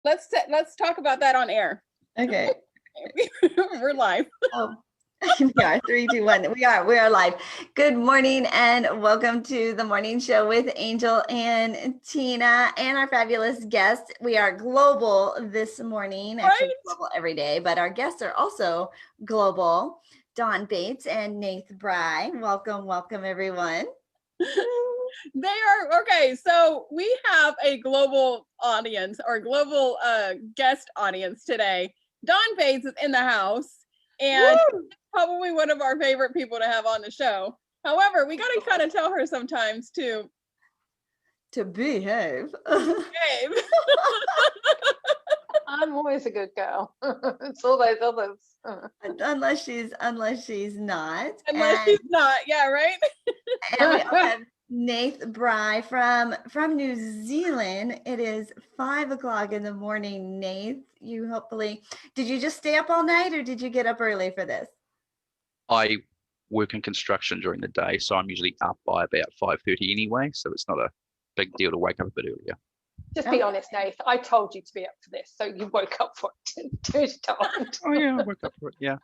Let's talk about that on air. Okay. We're live. Oh, we are 3, 2, 1. We are live. Good morning and welcome to the morning show with Angel and Tina and our fabulous guests. We are global this morning, actually global every day, but our guests are also global. Dawn Bates and Nath Brye. Welcome everyone. They are okay. So we have a global audience or global guest audience today. Dawn Bates is in the house, and probably one of our favorite people to have on the show. However, we got to kind of tell her sometimes to behave. I'm always a good girl. It's all those others. Unless she's not. Unless she's not, yeah, right. And we also have Nath Brye from New Zealand. It is 5 o'clock in the morning. Nath, did you just stay up all night or did you get up early for this? I work in construction during the day, so I'm usually up by about 5:30 anyway, so it's not a big deal to wake up a bit earlier. Just be honest, Nath. I told you to be up for this, so you woke up for it. Oh yeah, I woke up for it, yeah.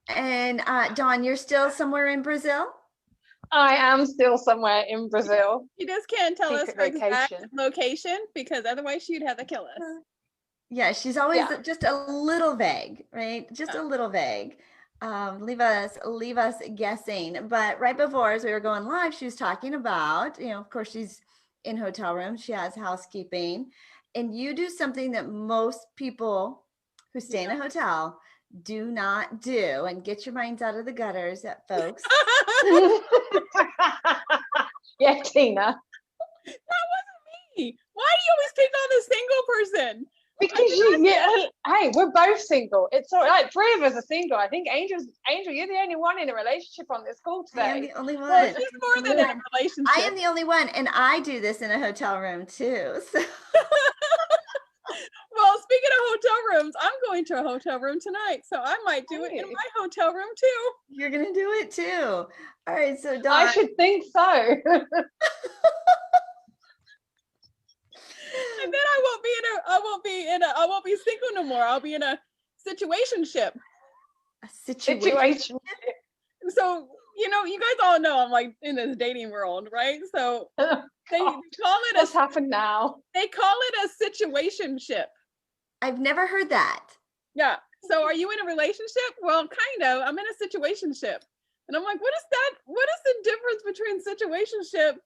And Dawn, you're still somewhere in Brazil? I am still somewhere in Brazil. You just can't tell us her exact location because otherwise she'd have to kill us. Yeah, she's always just a little vague, right? Just a little vague. Leave us guessing. But right before, as we were going live, she was talking about, of course, she's in hotel rooms. She has housekeeping. And you do something that most people who stay in a hotel do not do. And get your minds out of the gutters, folks. Yeah, Tina. That wasn't me. Why do you always pick on the single person? Because hey, we're both single. It's all right. 3 of us are single. I think Angel, you're the only one in a relationship on this call today. I am the only one. Well, she's more than in a relationship. I am the only one, and I do this in a hotel room too. So. Well, speaking of hotel rooms, I'm going to a hotel room tonight, so I might do it in my hotel room too. You're gonna do it too. All right, so Dawn. I should think so. And then I won't be single no more. I'll be in a situationship. A situation. So, you guys all know I'm like in this dating world, right? So they call it what's happened now? They call it a situationship. I've never heard that. Yeah. So are you in a relationship? Well, kind of. I'm in a situationship. And I'm like, what is that? What is the difference between situationship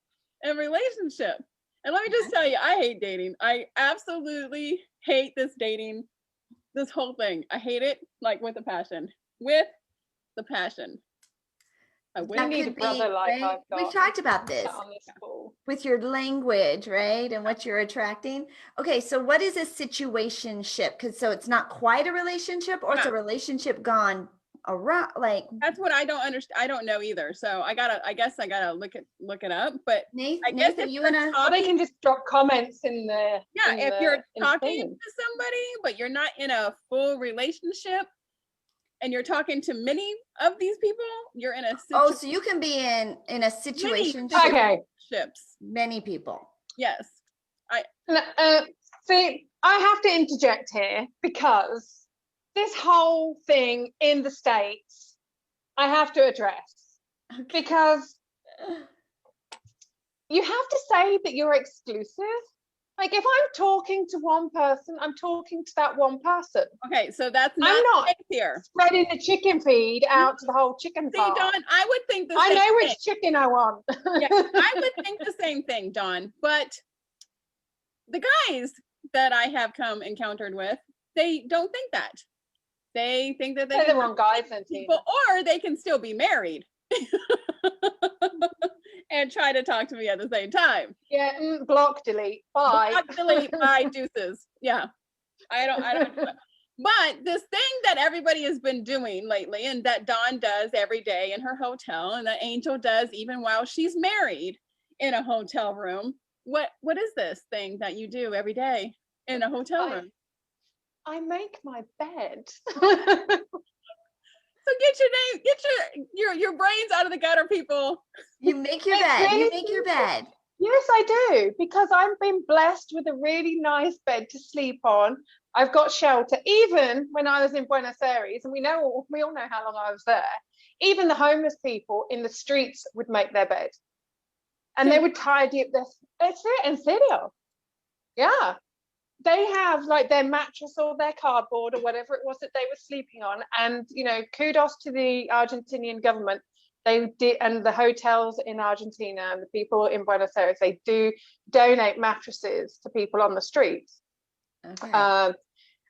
and relationship? And let me just tell you, I hate dating. I absolutely hate this dating, this whole thing. I hate it like with a passion. With the passion. We talked about this with your language, right? And what you're attracting. Okay, so what is a situationship? Because so it's not quite a relationship, or it's a relationship gone around. Like that's what I don't understand. I don't know either. So I guess I gotta look it up. But I guess if you wanna, they can just drop comments in the if you're talking to somebody, but you're not in a full relationship. And you're talking to many of these people, you're in a situation. Oh, so you can be in a situation. Okay. Many people. Yes. See, I have to interject here because this whole thing in the States, I have to address. Okay. Because you have to say that you're exclusive. Like if I'm talking to one person, I'm talking to that one person. Okay, so that's not I'm not here. Spreading the chicken feed out to the whole chicken farm. See, Dawn, I would think I know which chicken I want. Yeah, I would think the same thing, Dawn. But the guys that I have encountered with, they don't think that. They think that they're the wrong guys and people, or they can still be married. And try to talk to me at the same time. Yeah, block, delete, bye. Block, delete, bye, deuces. Yeah, I don't do it. But this thing that everybody has been doing lately, and that Dawn does every day in her hotel, and that Angel does even while she's married in a hotel room. What is this thing that you do every day in a hotel room? I make my bed. So get your brains out of the gutter, people. You make your bed. You make your bed. Yes, I do, because I've been blessed with a really nice bed to sleep on. I've got shelter. Even when I was in Buenos Aires, and we all know how long I was there, even the homeless people in the streets would make their bed. And they would tidy up it's it, in serio. Yeah. They have like their mattress or their cardboard or whatever it was that they were sleeping on. And, you know, kudos to the Argentinian government. They did, and the hotels in Argentina and the people in Buenos Aires, they do donate mattresses to people on the streets. Okay.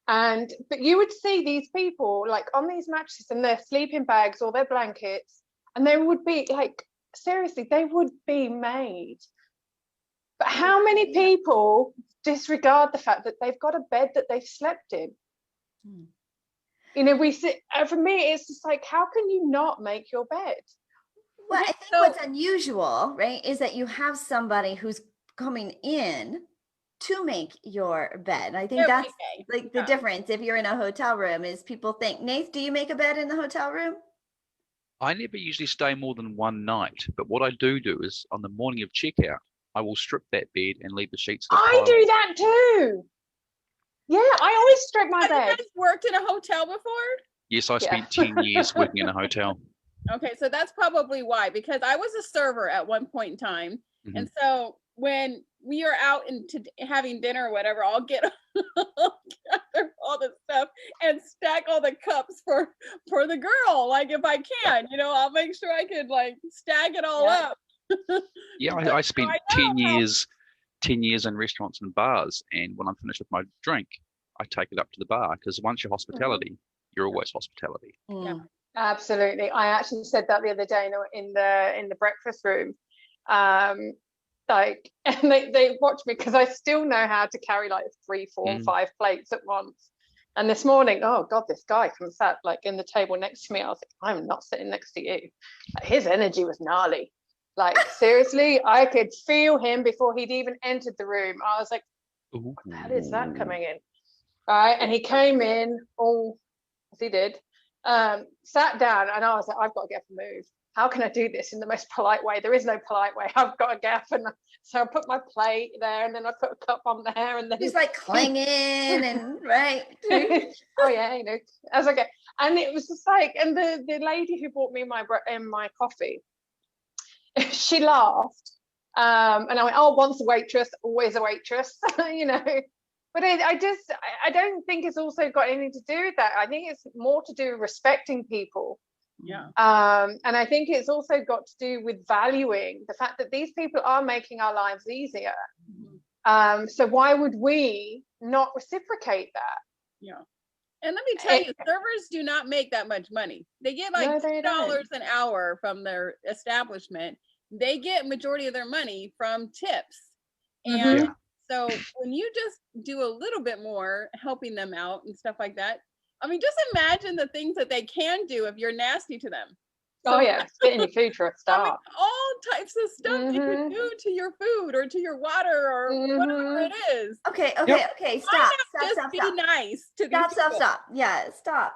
But you would see these people like on these mattresses and their sleeping bags or their blankets, and they would be like, seriously, they would be made. But how many people disregard the fact that they've got a bed that they've slept in? You know, for me, it's just like, how can you not make your bed? Well, I think what's unusual, right, is that you have somebody who's coming in to make your bed. I think that's like the difference. If you're in a hotel room, is people think, Nath, do you make a bed in the hotel room? I never usually stay more than one night, but what I do is on the morning of checkout, I will strip that bed and leave the sheets. I do that too. Yeah, I always strip my bed. Have you guys worked in a hotel before? Yes, I spent 10 years working in a hotel. Okay, so that's probably why, because I was a server at one point in time. Mm-hmm. And so when we are out into having dinner or whatever, I'll gather all the stuff and stack all the cups for the girl. Like if I can, you know, I'll make sure I could like stack it all up. Yeah, I spent 10 years in restaurants and bars, and when I'm finished with my drink, I take it up to the bar, because once you're hospitality, you're always hospitality. Yeah. Absolutely. I actually said that the other day in the breakfast room. Like, and they watch me because I still know how to carry like 3, 4, and 5 plates at once. And this morning, oh God, this guy comes sat like in the table next to me. I was like, I'm not sitting next to you. His energy was gnarly. Like seriously, I could feel him before he'd even entered the room. I was like, how is that coming in? All right. And he came in, as he did, sat down, and I was like, I've got to get up and move. How can I do this in the most polite way? There is no polite way. I've got to get up. And so I put my plate there, and then I put a cup on there, and then he's like clanging and right. Oh yeah, you know, as I go. And it was just like, and the lady who bought me my coffee, she laughed, and I went, oh, once a waitress, always a waitress. You know. But I don't think it's also got anything to do with that. I think it's more to do with respecting people. Yeah. And I think it's also got to do with valuing the fact that these people are making our lives easier. Mm-hmm. So why would we not reciprocate that? Yeah. And let me tell you, servers do not make that much money. They get like $2 an hour from their establishment. They get majority of their money from tips. And so when you just do a little bit more helping them out and stuff like that, I mean, just imagine the things that they can do if you're nasty to them. So, spit in your food for a start. I mean, all types of stuff you can do to your food or to your water or whatever it is. Okay. Stop. Be nice to these people. Stop. Yeah, stop.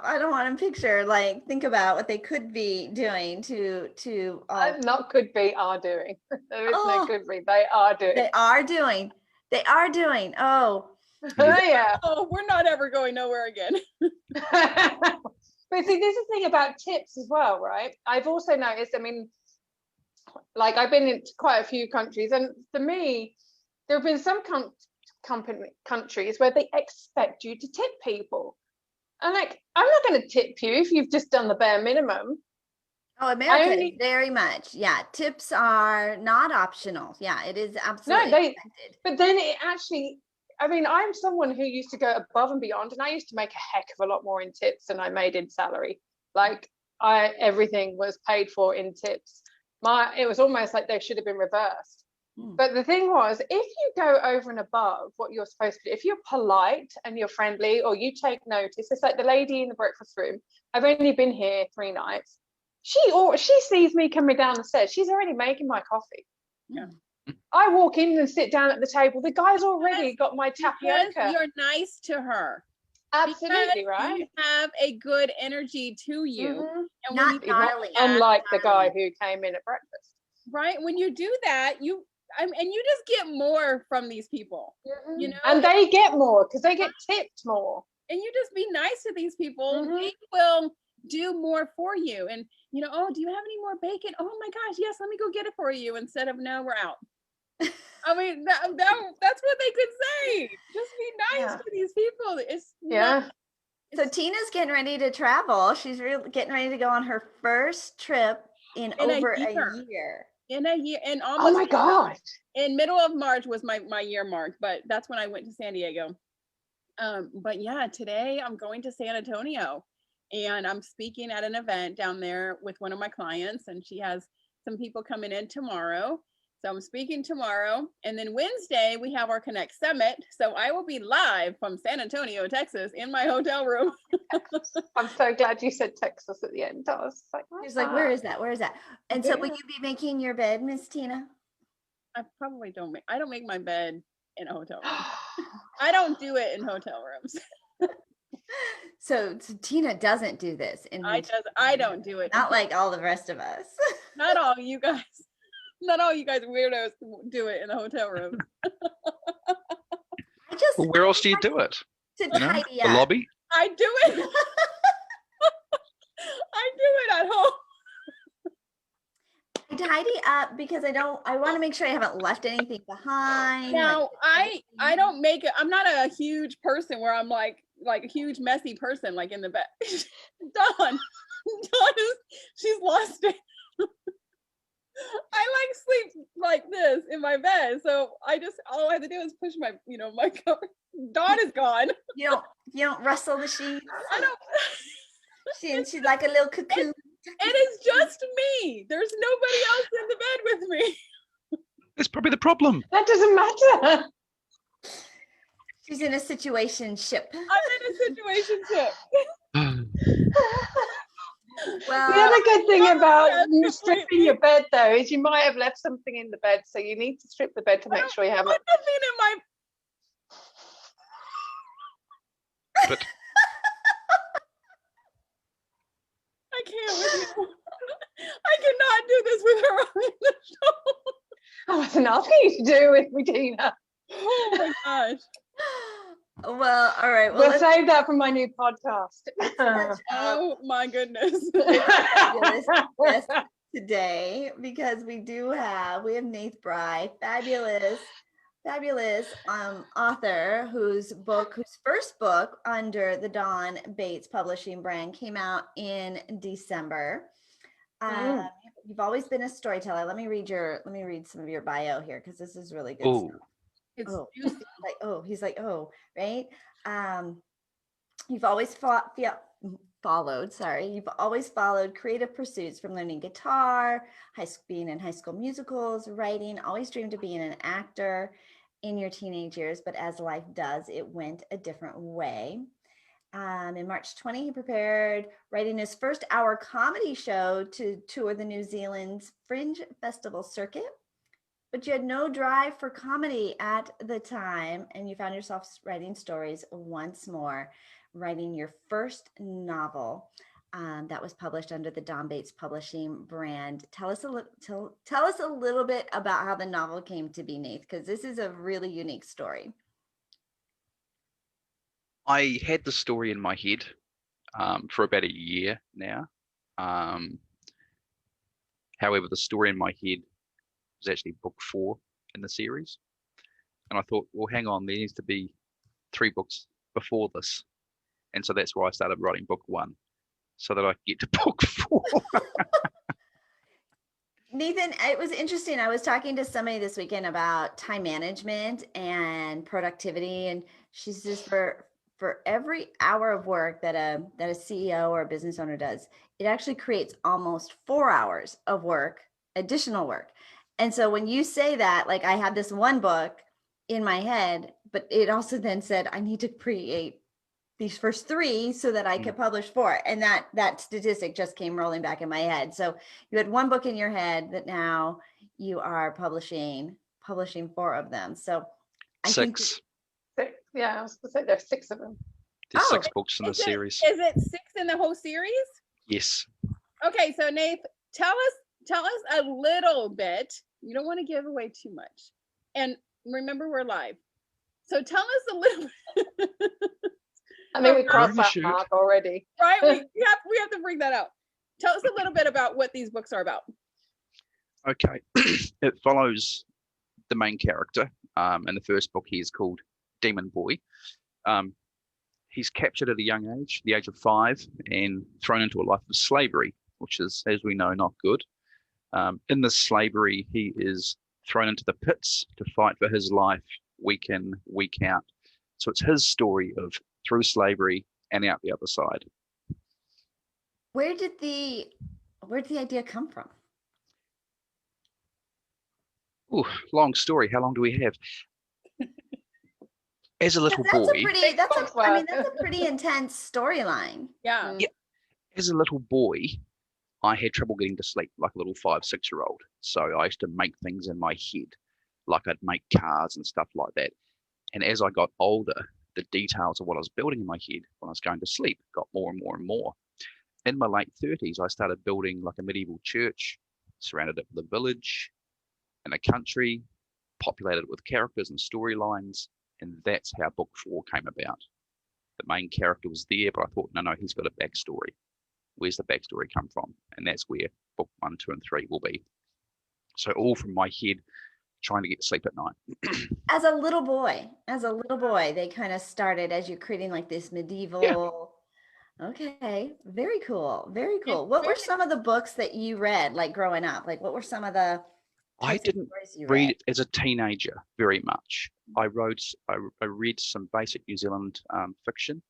I don't want to picture, like, think about what they could be doing to not could be, are doing. There is no could be. They are doing. They are doing. Oh. Yeah. Oh, we're not ever going nowhere again. But see, this is the thing about tips as well, right? I've also noticed, I mean, like I've been in quite a few countries, and for me, there have been some countries where they expect you to tip people. And like, I'm not going to tip you if you've just done the bare minimum. Oh, American, very much. Yeah, tips are not optional. Yeah, it is absolutely expected. But then it actually, I mean, I'm someone who used to go above and beyond, and I used to make a heck of a lot more in tips than I made in salary. Like everything was paid for in tips. It was almost like they should have been reversed. But the thing was, if you go over and above what you're supposed to do, if you're polite and you're friendly, or you take notice, it's like the lady in the breakfast room. I've only been here 3 nights. She sees me coming down the stairs. She's already making my coffee. Yeah. I walk in and sit down at the table. The guy's already got my tapioca. Because you're nice to her. Absolutely, right? You have a good energy to you. And unlike the guy who came in at breakfast. right? When you do that, and you just get more from these people, you know, and they get more because they get tipped more. And you just be nice to these people. Mm-hmm. They will do more for you. And you know, oh, do you have any more bacon? Oh my gosh, yes, let me go get it for you. Instead of no, we're out. I mean, that's what they could say. Just be nice to these people. It's So Tina's getting ready to travel. She's getting ready to go on her first trip in over a year. In a year, and almost. Oh my God! In middle of March was my year mark, but that's when I went to San Diego. But yeah, today I'm going to San Antonio, and I'm speaking at an event down there with one of my clients, and she has some people coming in tomorrow. So I'm speaking tomorrow, and then Wednesday we have our Connect Summit. So I will be live from San Antonio, Texas, in my hotel room. I'm so glad you said Texas at the end. I was like, she's like, where is that? Where is that? And so will you be making your bed, Miss Tina? I probably don't make. I don't make my bed in a hotel room. I don't do it in hotel rooms. So Tina doesn't do this. I don't do it. Not like all the rest of us. Not all you guys. Not all you guys weirdos do it in the hotel room. Well, where else do you do it? To tidy up. The lobby? I do it. I do it at home. I tidy up because I want to make sure I haven't left anything behind. Now, I don't make it. I'm not a huge person where I'm like a huge messy person, like in the bed. Dawn is, she's lost it. I like sleep like this in my bed. So all I have to do is push my cover. Dawn is gone. You don't rustle the sheets. I don't. She's like a little cocoon. It is just me. There's nobody else in the bed with me. That's probably the problem. That doesn't matter. She's in a situationship. I'm in a situationship. Well, the other good thing about you stripping your bed, though, is you might have left something in the bed, so you need to strip the bed to make sure you haven't. Nothing in my. But I can't with you. I cannot do this with her on the show. Oh, it's nothing to do with Regina. Oh my gosh. Well, all right. We'll save that for my new podcast. Oh my goodness. Today, because we have Nath Brye, fabulous author whose first book under the Dawn Bates publishing brand came out in December. You've always been a storyteller. Let me read some of your bio here because this is really good stuff. He's like, right? You've always followed creative pursuits, from learning guitar, being in high school musicals, writing, always dreamed of being an actor in your teenage years, but as life does, it went a different way. In March 20, he prepared writing his first hour comedy show to tour the New Zealand's Fringe Festival circuit. But you had no drive for comedy at the time, and you found yourself writing stories once more, writing your first novel that was published under the Dawn Bates publishing brand. Tell us a little bit about how the novel came to be, Nath, because this is a really unique story. I had the story in my head for about a year now. However, the story in my head was actually book 4 in the series. And I thought, well, hang on, there needs to be 3 books before this. And so that's why I started writing book 1, so that I could get to book 4. Nathan, it was interesting. I was talking to somebody this weekend about time management and productivity. And she says for every hour of work that a CEO or a business owner does, it actually creates almost 4 hours of work, additional work. And so when you say that, like, I had this one book in my head, but it also then said, I need to create these first 3 so that I could publish 4. And that statistic just came rolling back in my head. So you had one book in your head that now you are publishing 4 of them. So I think 6. Yeah, I was going to say there's 6 of them. There's 6 books in the series. Is it 6 in the whole series? Yes. Okay, so Nath, tell us tell us a little bit. You don't want to give away too much. And remember, we're live. So tell us a little bit. I think we about- crossed that Shoot. mark already. Right? We have to bring that out. Tell us a little bit about what these books are about. Okay. It follows the main character. In the first book, he is called Demon Boy. He's captured at a young age, the age of 5, and thrown into a life of slavery, which is, as we know, not good. In this slavery, he is thrown into the pits to fight for his life week in, week out. So it's his story of through slavery and out the other side. Where did the idea come from? Ooh, long story. How long do we have? As a little That's boy, that's a pretty intense storyline. Yeah. Yeah. As a little boy, I had trouble getting to sleep like a little 5, 6-year-old. So I used to make things in my head, like I'd make cars and stuff like that. And as I got older, the details of what I was building in my head when I was going to sleep got more and more and more. In my late 30s, I started building like a medieval church, surrounded it with a village and a country, populated it with characters and storylines. And that's how book 4 came about. The main character was there, but I thought, no, he's got a backstory. Where's the backstory come from? And that's where book 1, 2, and 3 will be. So all from my head, trying to get to sleep at night. As a little boy, they kind of started as you're creating like this medieval. Yeah. Okay, very cool, very cool. What were some of the books that you read, like growing up? Like, what were some of the I didn't read as a teenager very much. I read some basic New Zealand fiction,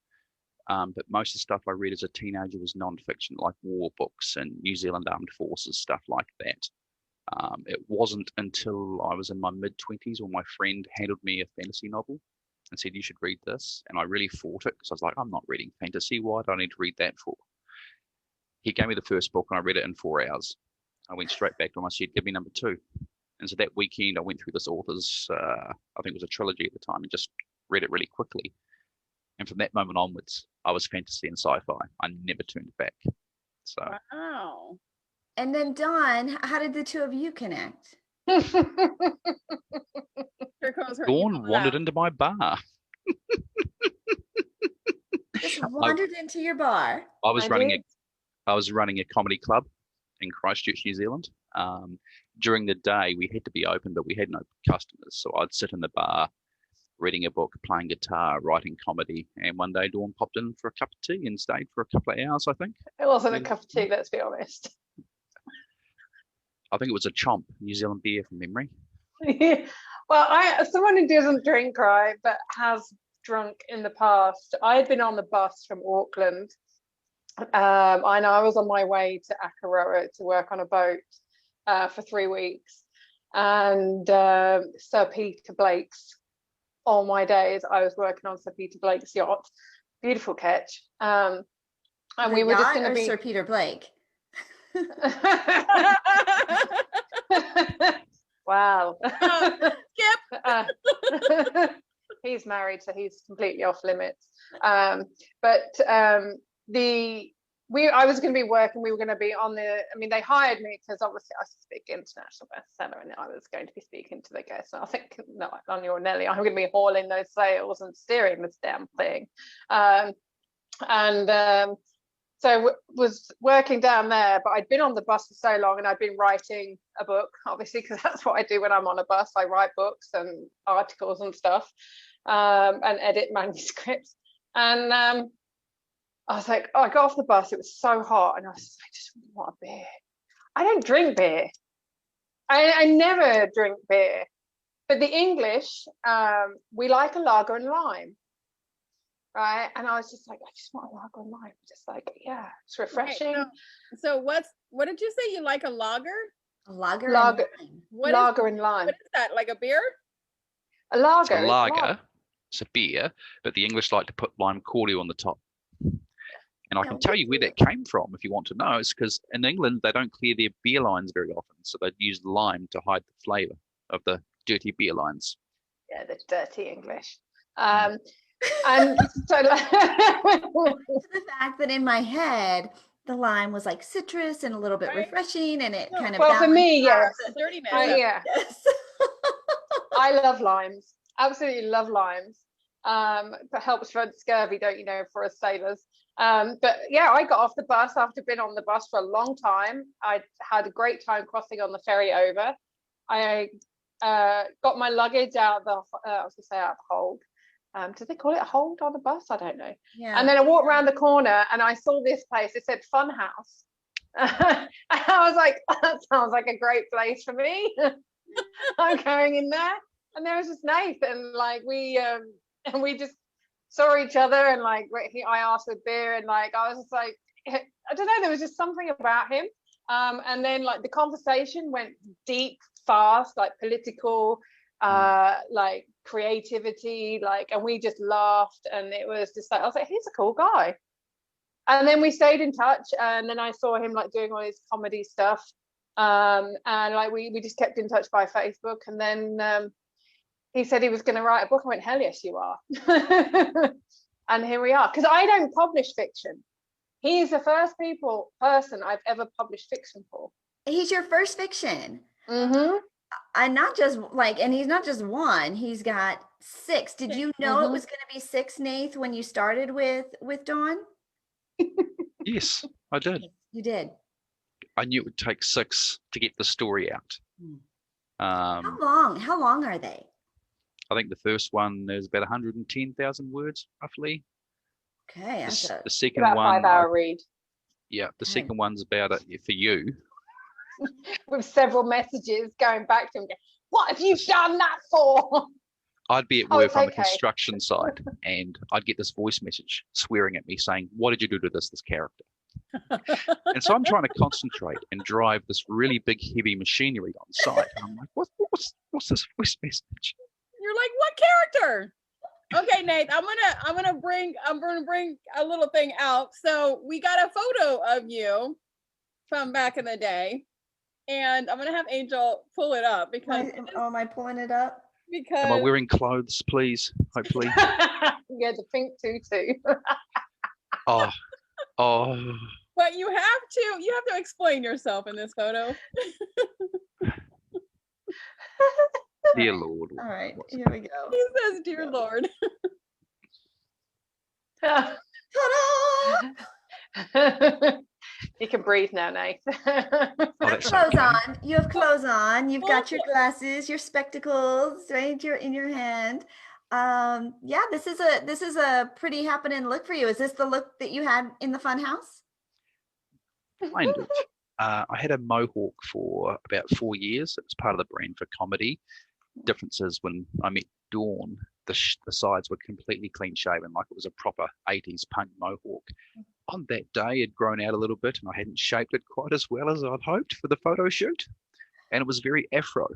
but most of the stuff I read as a teenager was non-fiction, like war books and New Zealand Armed Forces, stuff like that. It wasn't until I was in my mid-20s when my friend handed me a fantasy novel and said, you should read this. And I really fought it because I was like, I'm not reading fantasy. Why do I need to read that for? He gave me the first book and I read it in 4 hours. I went straight back to him. I said, give me number 2. And so that weekend, I went through this author's, I think it was a trilogy at the time, and just read it really quickly. And from that moment onwards, I was fantasy and sci-fi. I never turned back. So. Wow. And then Dawn, how did the two of you connect? Dawn wandered into my bar. Just wandered into your bar. I was running a comedy club in Christchurch, New Zealand. During the day, we had to be open, but we had no customers. So I'd sit in the bar, reading a book, playing guitar, writing comedy. And one day Dawn popped in for a cup of tea and stayed for a couple of hours, I think. It wasn't a cup of tea, let's be honest. I think it was a chomp, New Zealand beer from memory. Well, someone who doesn't drink, right, but has drunk in the past. I had been on the bus from Auckland. I know I was on my way to Akaroa to work on a boat for 3 weeks. And Sir Peter Blake's, all my days, I was working on Sir Peter Blake's yacht. Beautiful catch. And we were just going to be Sir Peter Blake. Wow. Skip. He's married, so he's completely off limits. I was going to be working. We were going to be on they hired me because obviously I speak international bestseller, and I was going to be speaking to the guests. And I think, no, on your Nelly, I'm going to be hauling those sales and steering this damn thing. So was working down there, but I'd been on the bus for so long and I'd been writing a book, obviously, because that's what I do when I'm on a bus. I write books and articles and stuff, and edit manuscripts. And I was like, I got off the bus, it was so hot, and I just want a beer. I don't drink beer. I never drink beer. But the English, we like a lager and lime. Right, and I was just like, I just want a lager and lime. Just like, yeah, it's refreshing. Okay, so what did you say? You like a lager? A lager and Lager and lime. What is that? Like a beer? A lager. It's a lager. It's a beer, but the English like to put lime cordial on the top. And I can tell you where that came from if you want to know. It's because in England they don't clear their beer lines very often, so they'd use lime to hide the flavour of the dirty beer lines. Yeah, the dirty English. And so the fact that in my head the lime was like citrus and a little bit Right. refreshing, and it No, kind of Well, for me, yes. the dirtiness. Yeah. Yes. I love limes. Absolutely love limes. That helps for scurvy, don't you know, for us sailors. But yeah, I got off the bus after being on the bus for a long time. I had a great time crossing on the ferry over. I got my luggage out of the, I was gonna say out of the hold. Do they call it a hold on the bus? I don't know. Yeah. And then I walked around the corner and I saw this place. It said Fun House. And I was like, that sounds like a great place for me. I'm going in there. And there was just Nath, and like we just saw each other, and like I asked for beer, and like I was just like, I don't know, there was just something about him. And then like the conversation went deep, fast, like political, like creativity, like, and we just laughed, and it was just like, I was like, he's a cool guy. And then we stayed in touch, and then I saw him like doing all his comedy stuff, and like we just kept in touch by Facebook, and then he said he was going to write a book. I went, hell yes you are. And here we are, because I don't publish fiction. He is the first person I've ever published fiction for. He's your first fiction. Mm-hmm. And not just like, and he's not just one, he's got 6. Did you know it was going to be 6, Nath, when you started with Dawn? Yes, I did. You did. I knew it would take 6 to get the story out. How long are they? I think the first one is about 110,000 words, roughly. Okay. The second About one, 5-hour read. Yeah, the second one's about it for you. With several messages going back to him, what have you done that for? I'd be at work on the construction site, and I'd get this voice message swearing at me saying, what did you do to this character? And so I'm trying to concentrate and drive this really big, heavy machinery on site. And I'm like, what's this voice message? You're like, what character? Okay, Nath, I'm gonna bring a little thing out. So we got a photo of you from back in the day, and I'm gonna have Angel pull it up because. Am I pulling it up? Because. Am I wearing clothes, please? Hopefully. Yeah, the pink tutu. Oh. But you have to explain yourself in this photo. Dear Lord. All right, here we go. He says, "Dear Lord." Ta-da! You can breathe now, Nath. You have clothes on. You have clothes on. You've got your glasses, your spectacles, right? You're in your hand. Yeah, this is a pretty happening look for you. Is this the look that you had in the fun house? Kind of. I had a mohawk for about 4 years. It was part of the brand for comedy. Difference is when I met Dawn, the sides were completely clean shaven, like it was a proper 80s punk mohawk. On that day, it had grown out a little bit, and I hadn't shaped it quite as well as I'd hoped for the photo shoot, and it was very afro.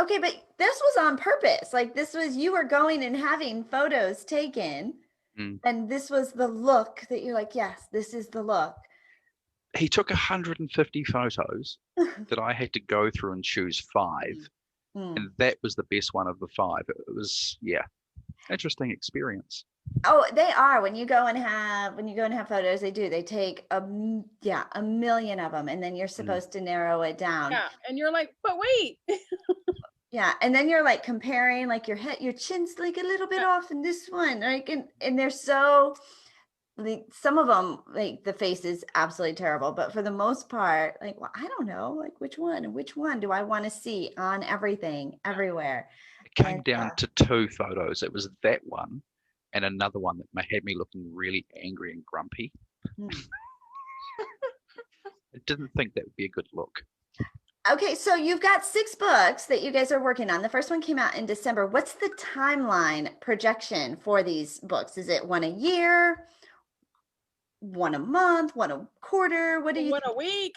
Okay, but this was on purpose. Like this was, you were going and having photos taken, and this was the look that you're like, yes, this is the look. He took 150 photos that I had to go through and choose 5. And that was the best one of the 5. It was, interesting experience. Oh, they are. When you go and have photos, they take a million of them, and then you're supposed to narrow it down. Yeah, and you're like, but wait. Yeah, and then you're like comparing, like your chin's like a little bit off in this one, like, and they're so. Some of them, like the face is absolutely terrible, but for the most part, like, well, I don't know, like which one do I want to see on everything, everywhere? It came down to 2 photos. It was that one and another one that had me looking really angry and grumpy. I didn't think that would be a good look. Okay, so you've got 6 books that you guys are working on. The first one came out in December. What's the timeline projection for these books? Is it 1 a year? 1 a month, 1 a quarter? What do you? 1 a week.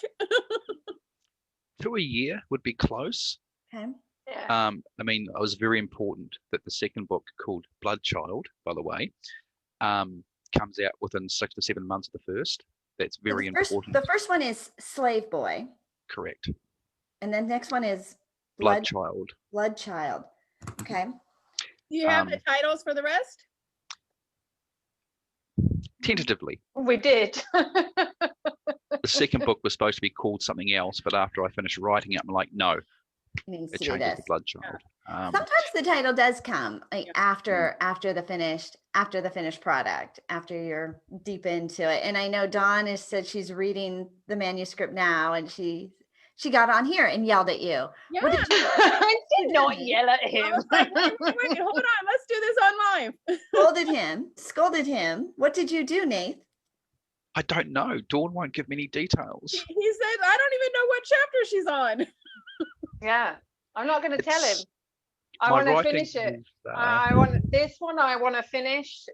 2 a year would be close. Okay. Yeah. I mean, it was very important that the second book, called Blood Child, by the way, comes out within 6 to 7 months of the first. That's very important. The first one is Slave Boy. Correct. And then next one is Blood Child. Blood Child. Okay. Do you have the titles for the rest? tentatively. We did. The second book was supposed to be called something else, but after I finished writing it, I'm like, no, It needs it to be changes this. the blood child. Sometimes the title does come like after the finished product, after you're deep into it. And I know Dawn has said she's reading the manuscript now, and she got on here and yelled at you. Yeah. What did you I did not yell at I him. was like, wait, hold on, let's do this on live. scolded him? What did you do, Nath? I don't know. Dawn won't give me any details. He said, I don't even know what chapter she's on. Yeah, I'm not going to tell him. I My want to writing finish it. is, I want this one. I want to finish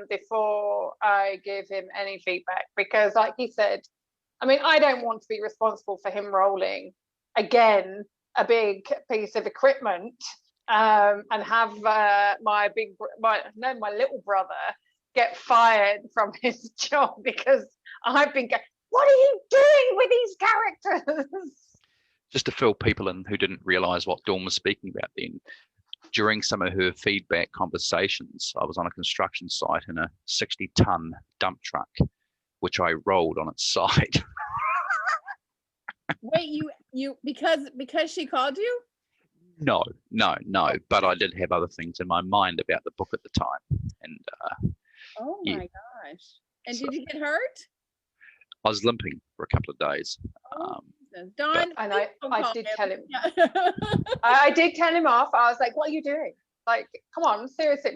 before I give him any feedback, because, like he said, I mean, I don't want to be responsible for him rolling again a big piece of equipment and have my little brother get fired from his job because I've been going, what are you doing with these characters? just to fill people in who didn't realize what Dawn was speaking about then, during some of her feedback conversations, I was on a construction site in a 60-ton dump truck, which I rolled on its side. Wait, you because she called you? No, but I did have other things in my mind about the book at the time. And Oh my gosh. And did you get hurt? I was limping for a couple of days. Dawn, and I did tell him. Yeah. I did tell him off. I was like, what are you doing? Like, come on, seriously.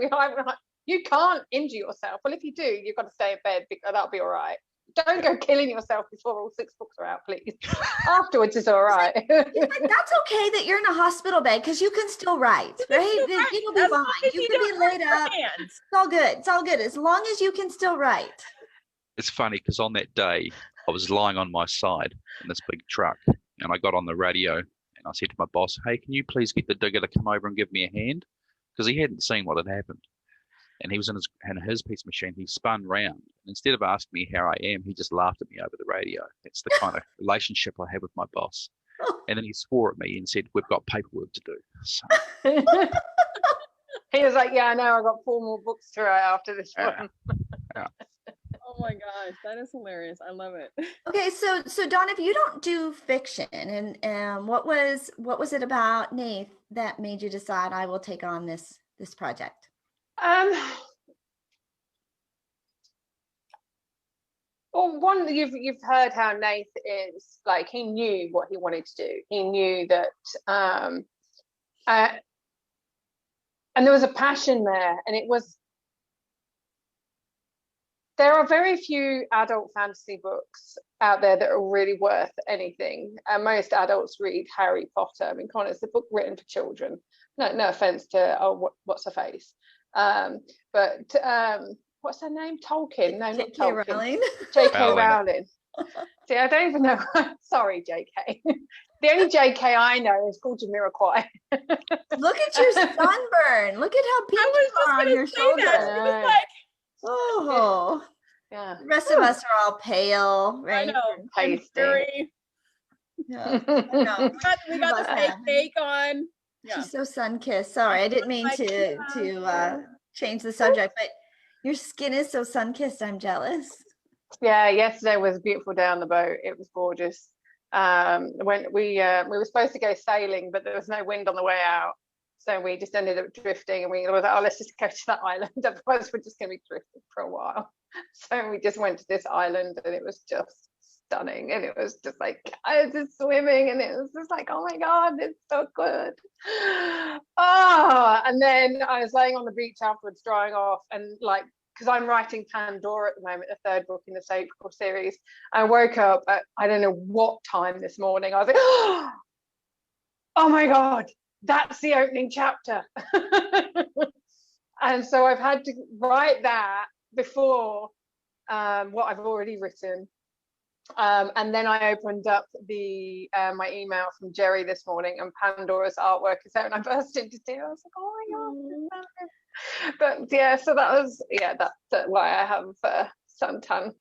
You can't injure yourself. Well, if you do, you've got to stay in bed, because that'll be all right. Don't go killing yourself before all 6 books are out, please. Afterwards is all right. He's like, that's okay that you're in a hospital bed, because you can still write, right? You'll be fine. You can be laid up. It's all good. It's all good as long as you can still write. It's funny because on that day, I was lying on my side in this big truck, and I got on the radio and I said to my boss, hey, can you please get the digger to come over and give me a hand? Because he hadn't seen what had happened. And he was in his piece machine. He spun round. And instead of asking me how I am, he just laughed at me over the radio. That's the kind of relationship I have with my boss. And then he swore at me and said, we've got paperwork to do. So. He was like, yeah, I know. I've got 4 more books to write after this one. Oh my gosh, that is hilarious. I love it. Okay, so Dawn, if you don't do fiction, and what was it about Nath that made you decide I will take on this project? Well, one, you've heard how Nath is. Like, he knew what he wanted to do. He knew that, and there was a passion there, and it was. There are very few adult fantasy books out there that are really worth anything. Most adults read Harry Potter. I mean, come on, it's a book written for children. No offense to what's her face, but what's her name? Tolkien? No, not Tolkien. Rowling. J.K. Rowling. See, I don't even know. Sorry, J.K. The only J.K. I know is called Jamiroquai. Look at your sunburn. Look at how pink you are on your shoulder. It was like, oh, yeah. The rest of us are all pale, right? I know. Pasty. Yeah. I know. We got the fake cake on. Yeah. She's so sun-kissed. Sorry, I didn't mean to change the subject, but your skin is so sun-kissed. I'm jealous. Yeah, yesterday was a beautiful day on the boat. It was gorgeous. When we were supposed to go sailing, but there was no wind on the way out. So we just ended up drifting, and we were like, oh, let's just go to that island. Otherwise, we're just going to be drifting for a while. So we just went to this island, and it was just stunning. And it was just like, I was just swimming, and it was just like, oh my God, it's so good. Oh, and then I was laying on the beach afterwards, drying off, and like, because I'm writing Pandora at the moment, the 3rd book in the April series. I woke up at, I don't know what time this morning. I was like, oh my God. That's the opening chapter. And so I've had to write that before what I've already written. And then I opened up the my email from Jerry this morning, and Pandora's artwork is out, and I burst into tears. I was like, oh my God. But yeah, so that's why I have suntan.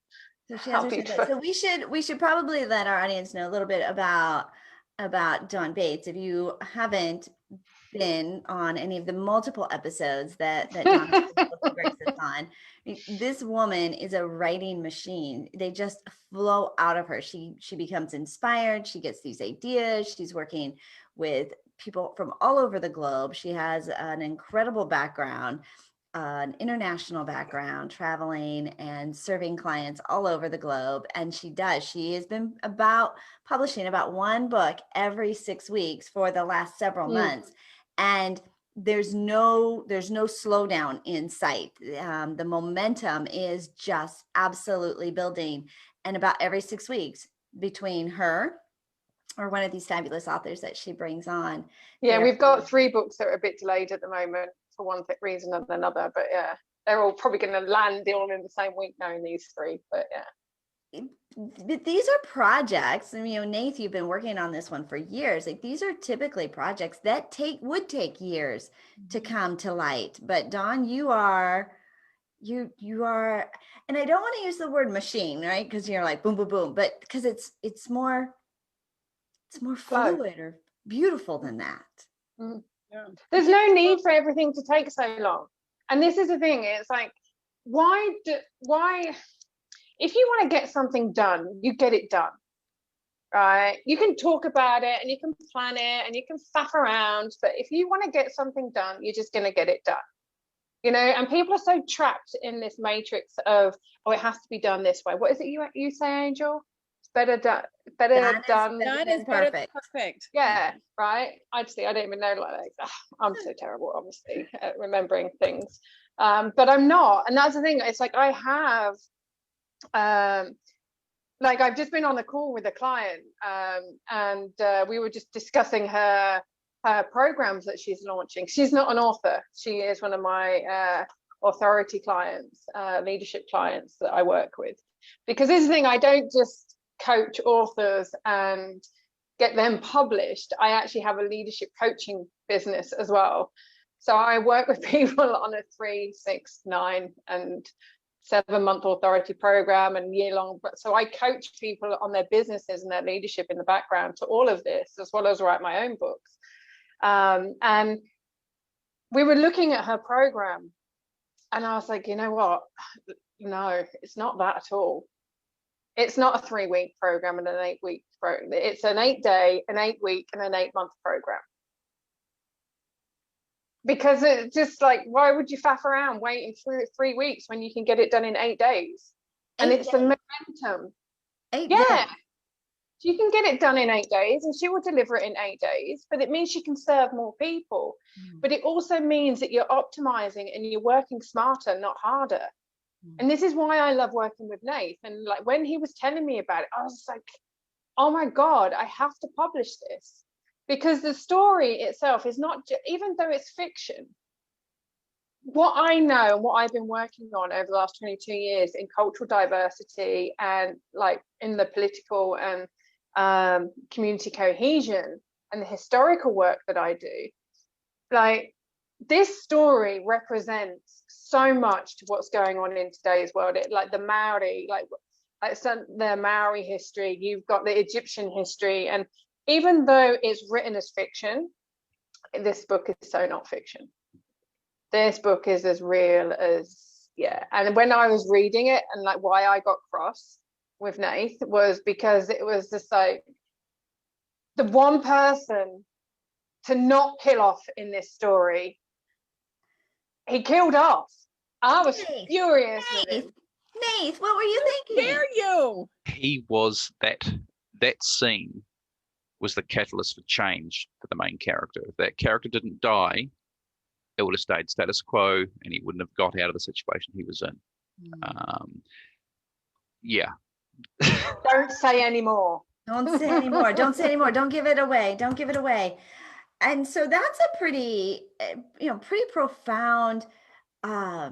So she has so we should probably let our audience know a little bit about Dawn Bates. If you haven't been on any of the multiple episodes that Dawn has on, on. This woman is a writing machine. They just flow out of her. She becomes inspired. She gets these ideas. She's working with people from all over the globe. She has an incredible background, an international background, traveling and serving clients all over the globe. And she has been publishing about one book every 6 weeks for the last several months. And there's no slowdown in sight. The momentum is just absolutely building. And about every 6 weeks, between her or one of these fabulous authors that she brings on. Yeah, we've got 3 books that are a bit delayed at the moment for one reason or another, but yeah, they're all probably going to land all in the same week knowing these 3, but yeah. But these are projects. I mean, Nath, you've been working on this one for years. Like, these are typically projects that would take years to come to light. But Dawn, you are, and I don't want to use the word machine, right? Because you're like boom, boom, boom, but because it's more fluid or beautiful than that. Yeah. There's no need for everything to take so long. And this is the thing, it's like, why if you want to get something done, you get it done, right? You can talk about it and you can plan it and you can faff around, but if you want to get something done, you're just going to get it done, and people are so trapped in this matrix of, oh, it has to be done this way. What is it you say, Angel? It's better done That is perfect. Yeah, right. I don't even know, like, I'm so terrible, obviously, at remembering things, but I'm not. And that's the thing, it's like I have like, I've just been on a call with a client, and we were just discussing her programs that she's launching. She's not an author. She is one of my authority clients, leadership clients that I work with. Because this is the thing, I don't just coach authors and get them published. I actually have a leadership coaching business as well. So I work with people on a 3, 6, 9, and 7-month authority program and year-long. So I coach people on their businesses and their leadership in the background to all of this, as well as write my own books. And we were looking at her program, and I was like, you know what? No, it's not that at all. It's not a 3-week program and an 8-week program. It's an 8-day, an 8-week, and an 8-month program. Because it's just like, why would you faff around waiting for 3 weeks when you can get it done in 8 days? And it's the momentum. 8 days. You can get it done in 8 days, and she will deliver it in 8 days, but it means she can serve more people. But it also means that you're optimizing and you're working smarter, not harder. And this is why I love working with Nath. And like, when he was telling me about it, I was like, oh my God, I have to publish this. Because the story itself is not, even though it's fiction, what I know and what I've been working on over the last 22 years in cultural diversity and like in the political and community cohesion and the historical work that I do, like, this story represents so much to what's going on in today's world. Like the Maori, like the Maori history, you've got the Egyptian history, and even though it's written as fiction, this book is so not fiction. This book is as real as, yeah. And when I was reading it, and like why I got cross with Nath was because it was just like the one person to not kill off in this story, he killed off. I was furious with him. Nath, what were you thinking? How dare you? He was that scene was the catalyst for change for the main character. If that character didn't die, it would have stayed status quo, and he wouldn't have got out of the situation he was in. Yeah. Don't say anymore. Don't say anymore. Don't say anymore. Don't give it away. Don't give it away. And so that's a pretty profound. I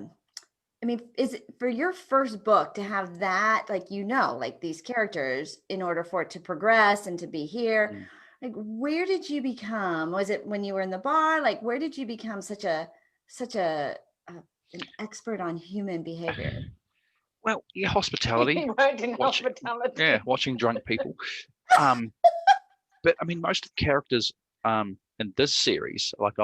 mean, is it for your first book to have that, like, like these characters, in order for it to progress and to be here, like, where did you become? Was it when you were in the bar? Like, where did you become such an expert on human behavior? Well, yeah, hospitality. He worked in hospitality. Yeah, watching drunk people. But I mean, most of the characters in this series, like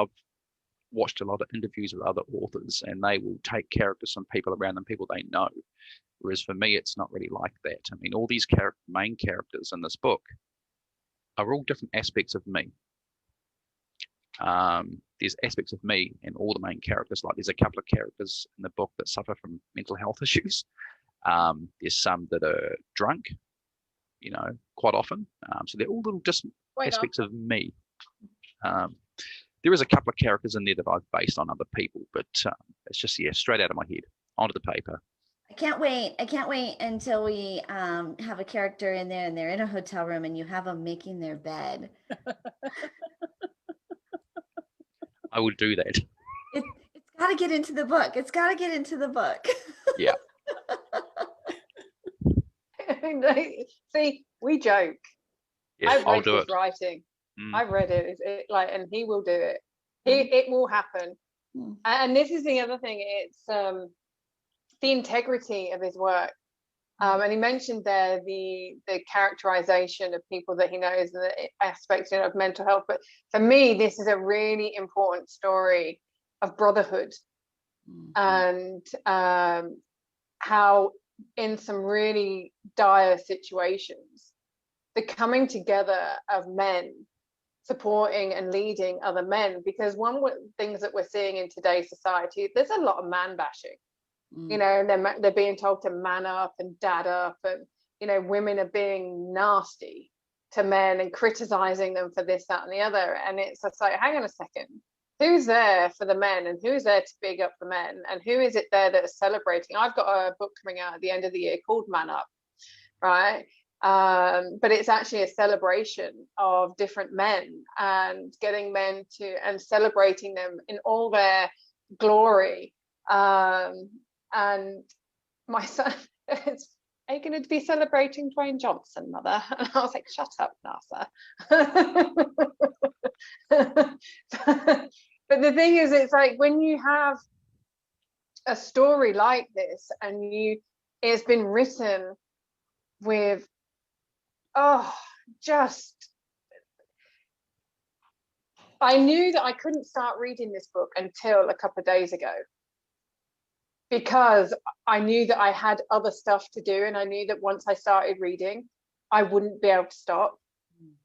watched a lot of interviews with other authors, and they will take characters from people around them, people they know. Whereas for me, it's not really like that. I mean, all these main characters in this book are all different aspects of me. There's aspects of me in all the main characters. Like there's a couple of characters in the book that suffer from mental health issues. There's some that are drunk, quite often. So they're all little different aspects of me. There is a couple of characters in there that I've based on other people, but it's just, straight out of my head, onto the paper. I can't wait. I can't wait until we have a character in there and they're in a hotel room and you have them making their bed. I would do that. It's got to get into the book. It's got to get into the book. Yeah. See, we joke. Yeah, I've I'll read do his it. writing. I've read it. And he will do it. It will happen. And this is the other thing. It's the integrity of his work. And he mentioned there the characterization of people that he knows and the aspects of mental health. But for me, this is a really important story of brotherhood and how in some really dire situations, the coming together of men supporting and leading other men. Because one of the things that we're seeing in today's society, there's a lot of man bashing. And they're being told to man up and dad up, and women are being nasty to men and criticizing them for this, that, and the other. And it's just like, hang on a second, who's there for the men and who's there to big up the men, and who is it there that is celebrating? I've got a book coming out at the end of the year called Man Up, right? But it's actually a celebration of different men and getting men and celebrating them in all their glory. And my son, are you going to be celebrating Dwayne Johnson, mother? And I was like, shut up, NASA. But the thing is, it's like when you have a story like this and it's been written with, I knew that I couldn't start reading this book until a couple of days ago, because I knew that I had other stuff to do, and I knew that once I started reading, I wouldn't be able to stop.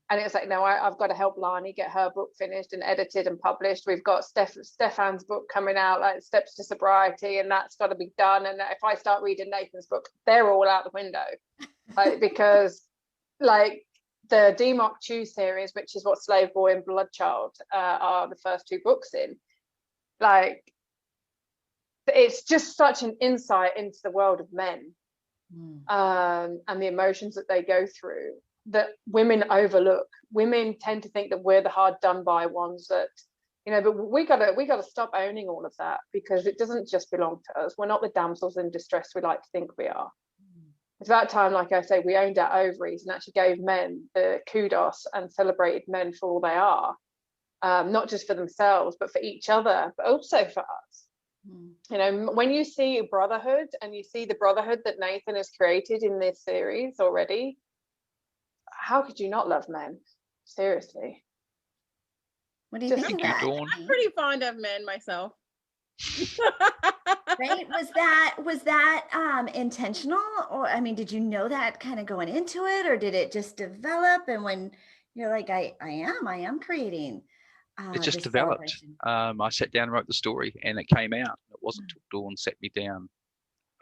And it was like, no, I've got to help Lani get her book finished and edited and published. We've got Stefan's book coming out, like Steps to Sobriety, and that's got to be done. And if I start reading Nathan's book, they're all out the window, because like the Democ Chew series, which is what Slave Boy and Bloodchild are the first two books in, like, it's just such an insight into the world of men and the emotions that they go through that women overlook. Women tend to think that we're the hard done by ones that, but we gotta stop owning all of that, because it doesn't just belong to us. We're not the damsels in distress we like to think we are. It's about time, like I say, we owned our ovaries and actually gave men the kudos and celebrated men for all they are, not just for themselves, but for each other, but also for us. When you see brotherhood, and you see the brotherhood that Nathan has created in this series already, how could you not love men? Seriously. What do you think of that? I'm pretty fond of men myself. Right? Was that intentional, or did you know that kind of going into it, or did it just develop? And when you're like, I am creating. It just developed. I sat down and wrote the story, and it came out. It wasn't until Dawn sat me down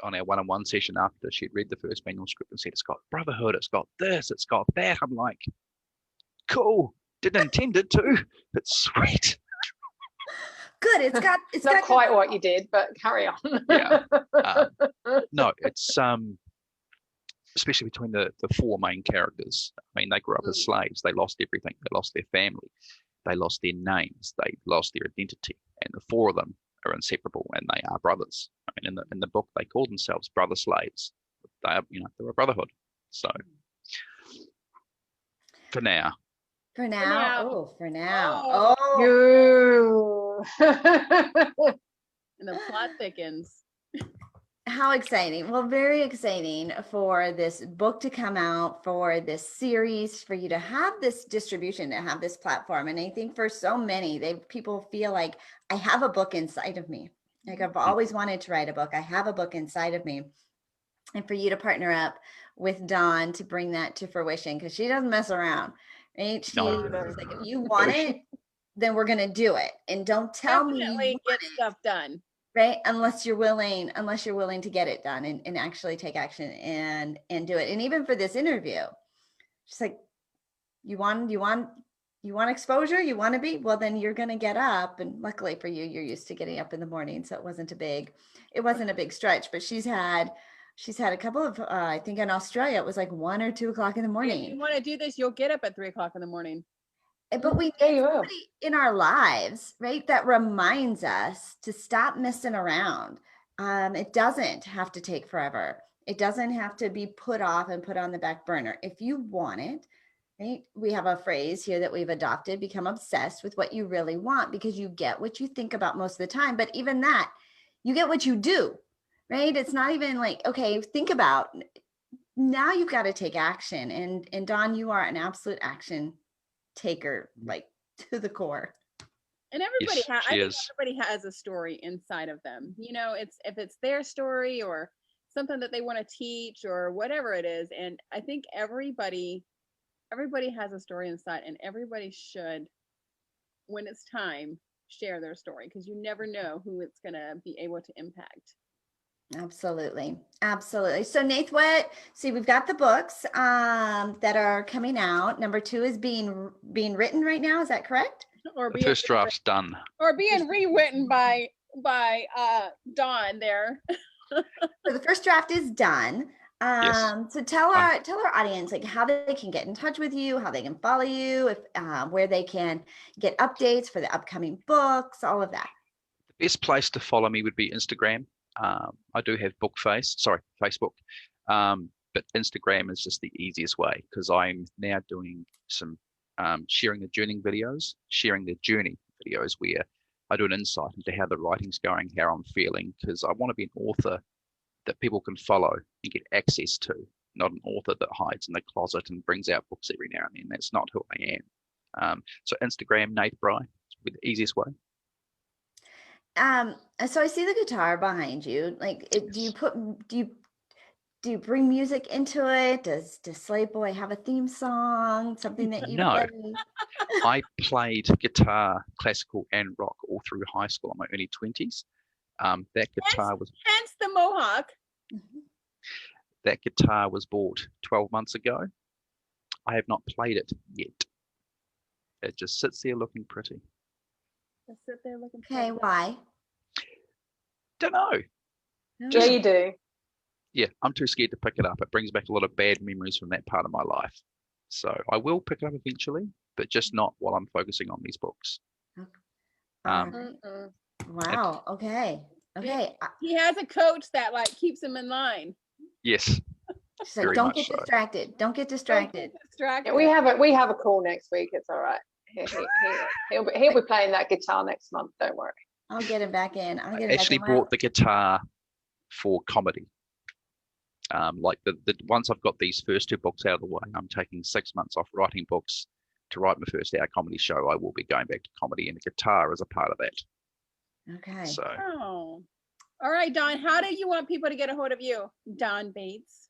on our one-on-one session after she'd read the first manuscript and said, it's got brotherhood, it's got this, it's got that. I'm like, cool. Didn't intend it to, but sweet. Good. It's not quite what you did, but carry on. Yeah. No, it's especially between the four main characters. They grew up as slaves. They lost everything. They lost their family. They lost their names. They lost their identity. And the four of them are inseparable, and they are brothers. In the book, they call themselves brother slaves. They are, they're a brotherhood. So for now. For now. And the plot thickens. how exciting. Well, very exciting for this book to come out, for this series, for you to have this distribution, to have this platform. And I think for so many, people feel like, I have a book inside of me. Like, I've always wanted to write a book. I have a book inside of me. And for you to partner up with Dawn to bring that to fruition, because she doesn't mess around, right? She's like, if you want it, then we're going to do it. And don't tell me Definitely get stuff done. Right. Unless you're willing to get it done and actually take action and do it. And even for this interview, just like, you want exposure, you want to be, well, then you're going to get up. And luckily for you, you're used to getting up in the morning. So it wasn't a big stretch, but she's had a couple of, I think in Australia, it was like 1 or 2 o'clock in the morning. If you want to do this, you'll get up at 3 o'clock in the morning. But we need somebody in our lives, right, that reminds us to stop messing around. It doesn't have to take forever. It doesn't have to be put off and put on the back burner. If you want it, right, we have a phrase here that we've adopted: become obsessed with what you really want, because you get what you think about most of the time. But even that, you get what you do, right? It's not even like, okay, think about, now you've got to take action. And Dawn, you are an absolute action taker, like, to the core. And everybody Yes, I think everybody has a story inside of them. You know, if it's their story or something that they want to teach or whatever it is. And I think everybody has a story inside, and everybody should, when it's time, share their story, because you never know who it's going to be able to impact. Absolutely. So Nath, we've got the books that are coming out. Number 2 is being written right now. Is that correct? Or the first draft's done. Or being rewritten by Dawn there. So the first draft is done. Yes. So tell our audience, like, how they can get in touch with you, how they can follow you, if where they can get updates for the upcoming books, all of that. The best place to follow me would be Instagram. I do have Facebook, but Instagram is just the easiest way, because I'm now doing some sharing the journey videos where I do an insight into how the writing's going, how I'm feeling, because I want to be an author that people can follow and get access to, not an author that hides in the closet and brings out books every now and then. That's not who I am. So Instagram, Nath Brye, is probably the easiest way. So I see the guitar behind you. Like, do you bring music into it? Does Slave Boy have a theme song? Something that you play? I played guitar, classical and rock all through high school in my early 20s. That guitar was hence the mohawk. That guitar was bought 12 months ago. I have not played it yet. It just sits there looking pretty. Just sit there looking pretty. Okay, why? Don't know. Yeah, you do. Yeah, I'm too scared to pick it up. It brings back a lot of bad memories from that part of my life. So I will pick it up eventually, but just not while I'm focusing on these books. Wow. Okay. He has a coach that, like, keeps him in line. Yes. So don't get distracted. Don't get distracted. Yeah, we have a call next week. It's all right. He'll be playing that guitar next month. Don't worry. I'll get him back in. I actually bought the guitar for comedy. Like the once I've got these first 2 books out of the way, I'm taking 6 months off writing books to write my first hour comedy show. I will be going back to comedy, and the guitar is a part of that. Okay. So. Oh. All right, Dawn. How do you want people to get a hold of you, Dawn Bates?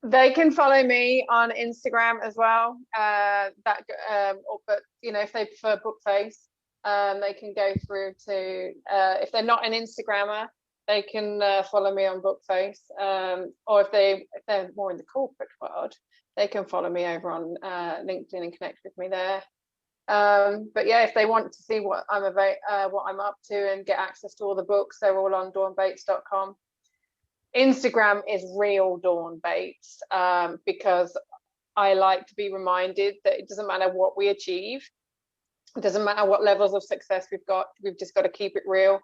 They can follow me on Instagram as well. But if they prefer Bookface, they can go through to. If they're not an Instagrammer, they can follow me on Bookface. Or if they're more in the corporate world, they can follow me over on LinkedIn and connect with me there. But yeah, if they want to see what I'm up to and get access to all the books, they're all on dawnbates.com. Instagram is real Dawn Bates, because I like to be reminded that it doesn't matter what we achieve, it doesn't matter what levels of success we've got, we've just got to keep it real.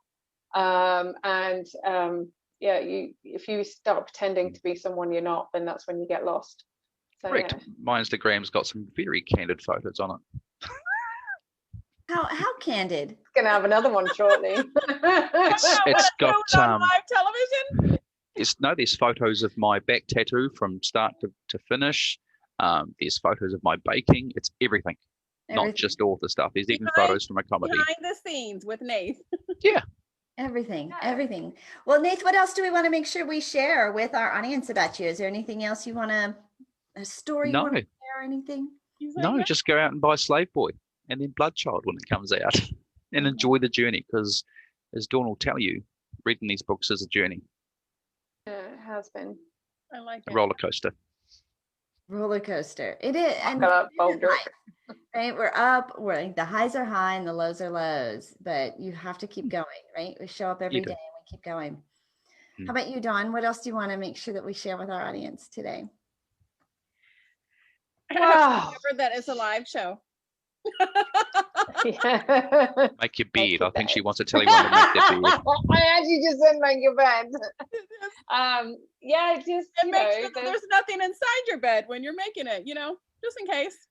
If you start pretending to be someone you're not, then that's when you get lost. So, correct. Yeah. My Instagram's got some very candid photos on it. How candid? Gonna have another one shortly. It's got on live television. there's photos of my back tattoo from start to finish. There's photos of my baking. It's everything. Not just author stuff. There's even photos from a comedy. Behind the scenes with Nath. Yeah. Everything. Well, Nath, what else do we want to make sure we share with our audience about you? Is there anything else you want to, a story you want to share or anything? No, just go out and buy Slave Boy and then Bloodchild when it comes out and enjoy the journey, because as Dawn will tell you, reading these books is a journey. Yeah, it has been. I like it. A roller coaster. It is. And right, we're up, the highs are high and the lows are lows, but you have to keep going, right? We show up every day and we keep going. How about you, Dawn? What else do you want to make sure that we share with our audience today? Remember that it's a live show. Make your bed. I think she wants to tell you when to make their bed. I actually just said make your bed. Yeah, just make sure that there's nothing inside your bed when you're making it, just in case.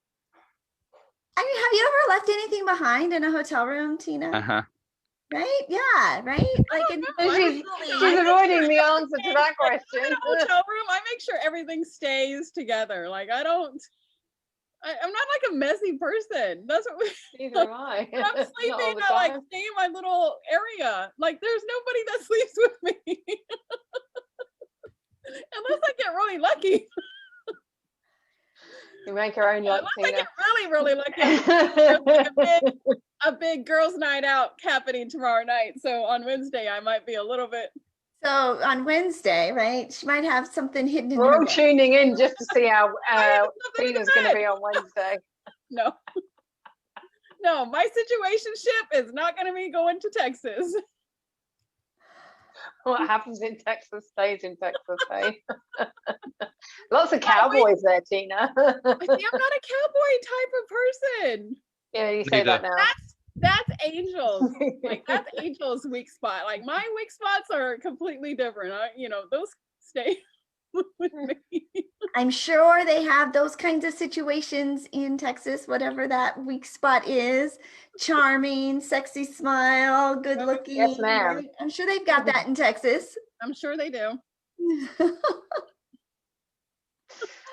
I mean, have you ever left anything behind in a hotel room, Tina? Right? Yeah, right? She's avoiding the answer to that question. In a hotel room, I make sure everything stays together. Like, I'm not like a messy person. That's what neither am I. I'm sleeping, I like stay in my little area. Like, there's nobody that sleeps with me. Unless I get really lucky. You make your own luck, Tina. I get really lucky. a big girls' night out happening tomorrow night. So on Wednesday, I might be a little bit. So on Wednesday, right? She might have something hidden in We're her all bed. tuning in just to see how Tina's going to be on Wednesday. No, my situationship is not going to be going to Texas. What happens in Texas stays in Texas, hey? Lots of cowboys there, Tina. See, I'm not a cowboy type of person. Yeah, you say that now. That's Angel's. Like, that's Angel's weak spot. Like, my weak spots are completely different. Those stay with me. I'm sure they have those kinds of situations in Texas, whatever that weak spot is. Charming, sexy smile, good looking. Yes, ma'am. Right? I'm sure they've got that in Texas. I'm sure they do.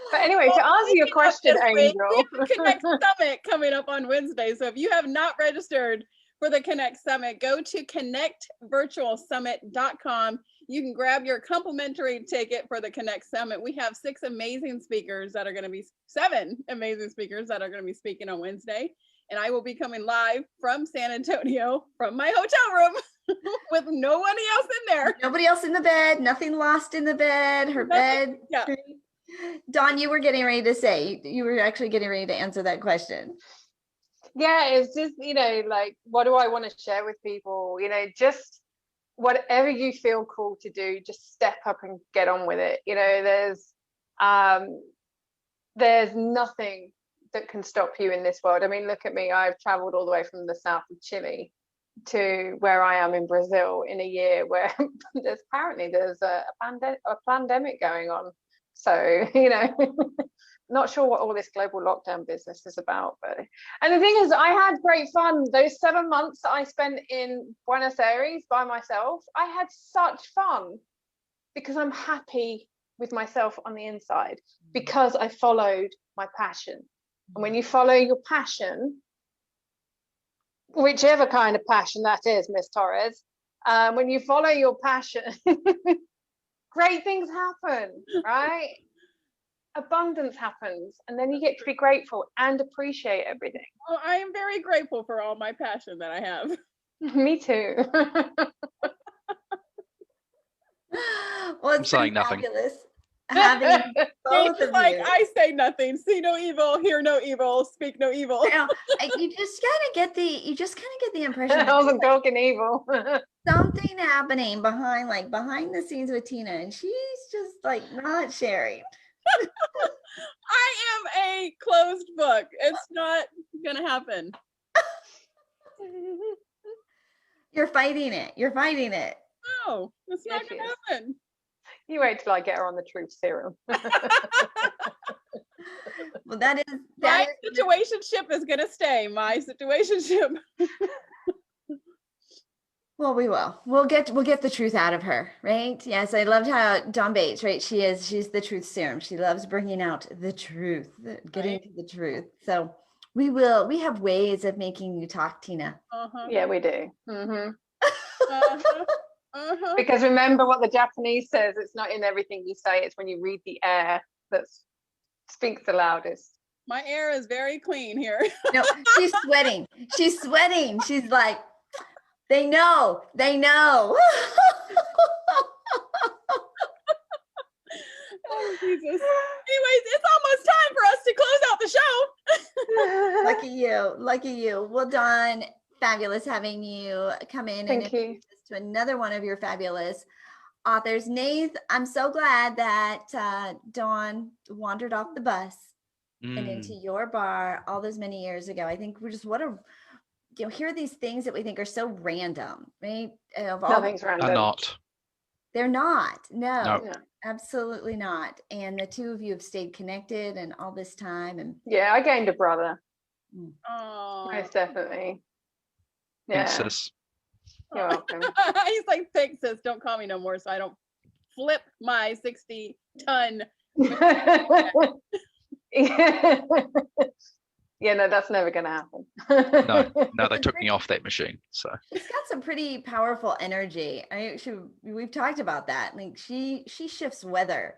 But anyway, to answer your question, Angel. We have Connect Summit coming up on Wednesday. So if you have not registered for the Connect Summit, go to connectvirtualsummit.com. You can grab your complimentary ticket for the Connect Summit. We have 7 amazing speakers that are going to be speaking on Wednesday. And I will be coming live from San Antonio from my hotel room with nobody else in there. Nobody else in the bed, nothing lost in the bed, bed. Yeah. Dawn, you were getting ready to say, you were actually getting ready to answer that question. Yeah, it's just, like, what do I want to share with people? Just whatever you feel called to do, just step up and get on with it. There's nothing that can stop you in this world. I mean, look at me. I've traveled all the way from the south of Chile to where I am in Brazil in a year where there's a pandemic going on. So, not sure what all this global lockdown business is about. And the thing is, I had great fun. Those 7 months that I spent in Buenos Aires by myself, I had such fun because I'm happy with myself on the inside because I followed my passion. And when you follow your passion, whichever kind of passion that is, Miss Torres, when you follow your passion, great things happen, right? Abundance happens, and then you get to be grateful and appreciate everything. Well, I am very grateful for all my passion that I have. Me too. Well, it's saying nothing. Fabulous having both of like, you. I say nothing, see no evil, hear no evil, speak no evil. You just kind of get the impression I wasn't talking evil. Something happening behind the scenes with Tina, and she's just like not sharing. I am a closed book. It's not gonna happen. You're fighting it. No, it's not gonna happen. You wait till I get her on the truth serum. Well, that is my situationship is gonna stay. My situationship. Well, we will. We'll get the truth out of her, right? Yes, I loved how Dawn Bates, right? She's the truth serum. She loves bringing out the truth, getting Right? to the truth. So we will. We have ways of making you talk, Tina. Uh-huh. Yeah, we do. Uh-huh. Uh-huh. Because remember what the Japanese says, it's not in everything you say, it's when you read the air that speaks the loudest. My air is very clean here. No, she's sweating. She's sweating. She's like, they know. They know. Oh, Jesus. Anyways, it's almost time for us to close out the show. Lucky you. Lucky you. Well, Dawn, fabulous having you come in and Thank you. introduce us to another one of your fabulous authors. Nath, I'm so glad that Dawn wandered off the bus and into your bar all those many years ago. I think we're just here are these things that we think are so random, right? Nothing's random. Are not. They're not. No, No. absolutely not. And the two of you have stayed connected and all this time. And Yeah, I gained a brother. Oh. Most definitely. Yeah. Thanks, sis. You're welcome. He's like, thanks, sis. Don't call me no more so I don't flip my 60-ton. Yeah, no, that's never going to happen. No, they took me off that machine. So she's got some pretty powerful energy. We've talked about that. Like she shifts weather.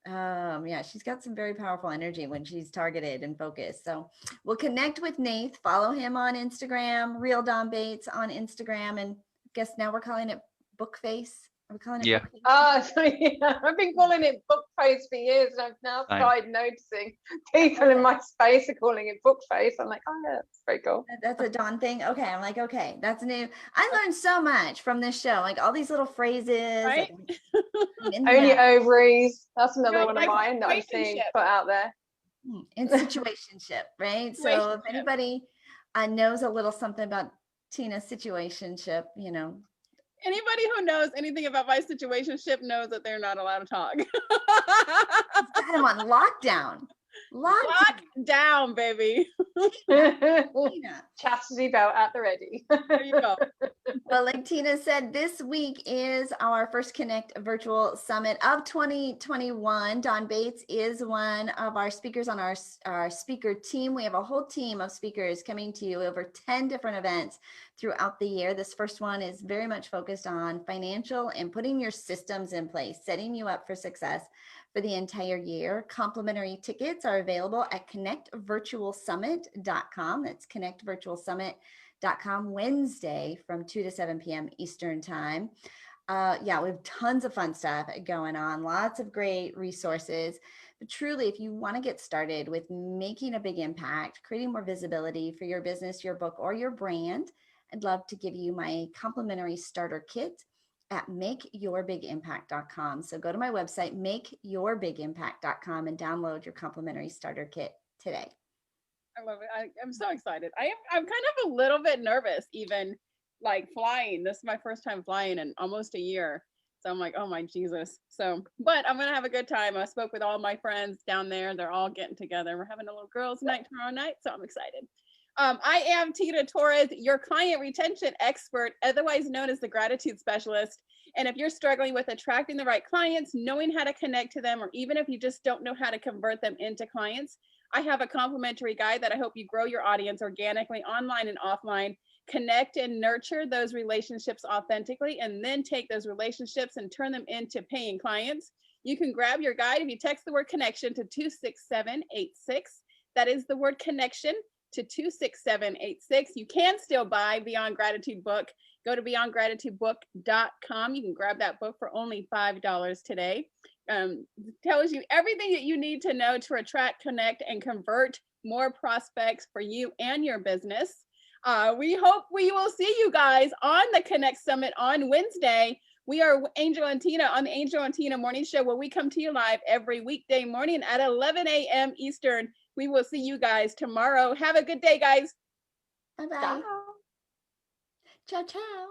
Yeah, she's got some very powerful energy when she's targeted and focused. So we'll connect with Nath, follow him on Instagram, Real Dawn Bates on Instagram, and I guess now we're calling it Bookface. Are we calling it Yeah. Bookface? So yeah, I've been calling it book face for years, and I've now started noticing people in my space are calling it book face. I'm like, oh yeah, that's very cool. That's a Dawn thing. Okay, I'm like, okay, that's new. I learned so much from this show, like all these little phrases. Right? Only ovaries. That's another one of Like mine that I'm seeing put out there. And situationship, right? So if Situationship. anybody knows a little something about Tina's situationship, Anybody who knows anything about my situationship knows that they're not allowed to talk. got him on lockdown. Lock down, baby. Tina. Chastity belt at the ready. There you go. Well, like Tina said, this week is our first Connect Virtual Summit of 2021. Dawn Bates is one of our speakers on our speaker team. We have a whole team of speakers coming to you over 10 different events throughout the year. This first one is very much focused on financial and putting your systems in place, setting you up for success for the entire year. Complimentary tickets are available at connectvirtualsummit.com. That's connectvirtualsummit.com, Wednesday from 2 to 7 p.m. Eastern time. Yeah, we have tons of fun stuff going on, lots of great resources. But truly, if you want to get started with making a big impact, creating more visibility for your business, your book, or your brand, I'd love to give you my complimentary starter kit at makeyourbigimpact.com. So go to my website, makeyourbigimpact.com, and download your complimentary starter kit today. I love it. I'm so excited. I'm kind of a little bit nervous, even like flying. This is my first time flying in almost a year. So I'm like, oh my Jesus. So, but I'm going to have a good time. I spoke with all my friends down there. They're all getting together. We're having a little girls' night tomorrow night. So I'm excited. I am Tina Torres, your client retention expert, otherwise known as the gratitude specialist. And if you're struggling with attracting the right clients, knowing how to connect to them, or even if you just don't know how to convert them into clients, I have a complimentary guide that I hope you grow your audience organically, online and offline, connect and nurture those relationships authentically, and then take those relationships and turn them into paying clients. You can grab your guide if you text the word connection to 26786. That is the word connection to 26786. You can still buy Beyond Gratitude book. Go to beyondgratitudebook.com. You can grab that book for only $5 today. Tells you everything that you need to know to attract, connect, and convert more prospects for you and your business. We hope we will see you guys on the Connect Summit on Wednesday. We are Angel and Tina on the Angel and Tina Morning Show, where we come to you live every weekday morning at 11 a.m. Eastern. We will see you guys tomorrow. Have a good day, guys. Bye-bye. Ciao, ciao.